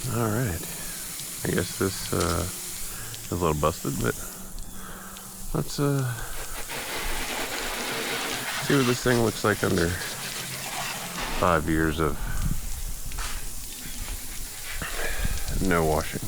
Alright. I guess this is a little busted, but let's see what this thing looks like under 5 years of no washing.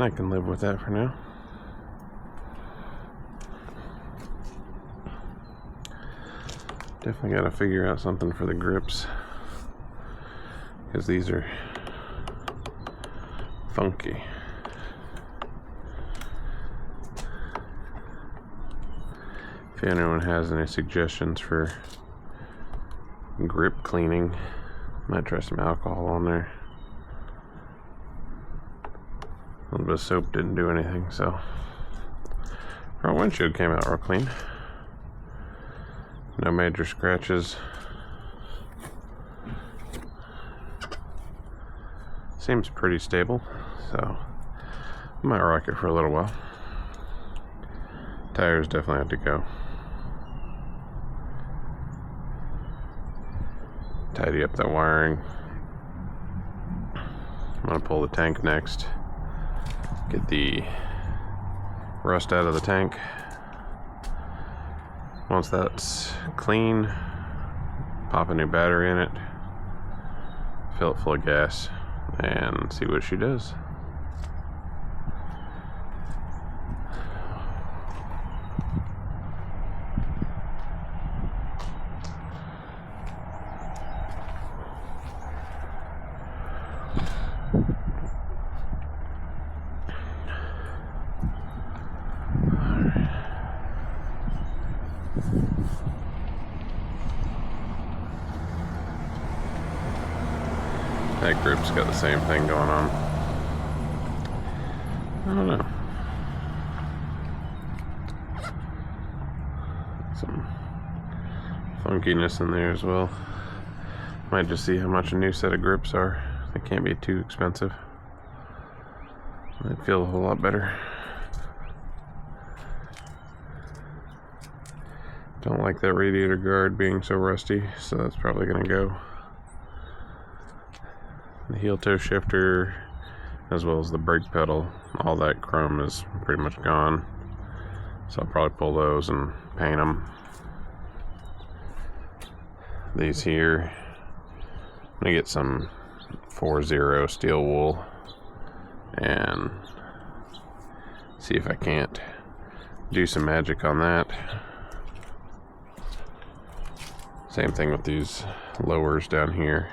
I can live with that for now. Definitely got to figure out something for the grips, because these are funky. If anyone has any suggestions for grip cleaning, might try some alcohol on there. A little bit of soap didn't do anything, so our windshield came out real clean. No major scratches. Seems pretty stable, so I might rock it for a little while. Tires definitely have to go. Tidy up that wiring. I'm gonna pull the tank next. Get the rust out of the tank. Once that's clean, pop a new battery in it, fill it full of gas, and see what she does. That grip's got the same thing going on. I don't know. Some funkiness in there as well. Might just see how much a new set of grips are. They can't be too expensive. They feel a whole lot better. Don't like that radiator guard being so rusty, so that's probably gonna go. The heel toe shifter, as well as the brake pedal, all that chrome is pretty much gone, so I'll probably pull those and paint them. These here, I'm gonna get some 4-0 steel wool and see if I can't do some magic on that. Same thing with these lowers down here.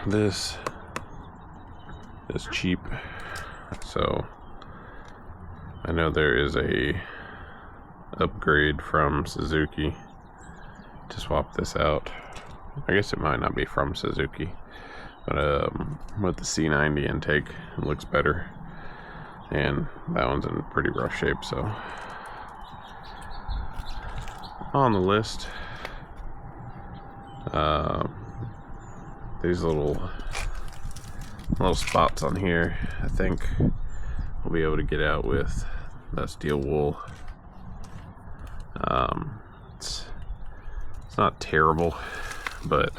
This is cheap, so I know there is a upgrade from Suzuki to swap this out. I guess it might not be from Suzuki, but with the C90 intake, it looks better, and that one's in pretty rough shape. So on the list, these little spots on here, I think we'll be able to get out with that steel wool. It's not terrible, but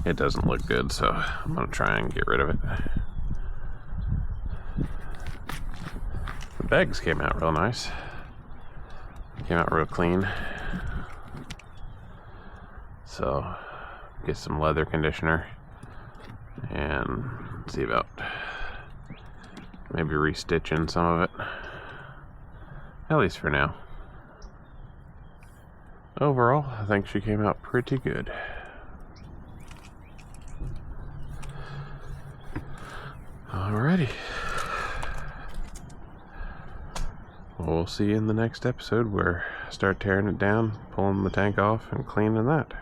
it doesn't look good, so I'm gonna try and get rid of it. The bags came out real nice. Came out real clean. So get some leather conditioner and see about maybe restitching some of it, at least for now. Overall, I think she came out pretty good. Alrighty. Well, we'll see you in the next episode where I start tearing it down, pulling the tank off, and cleaning that.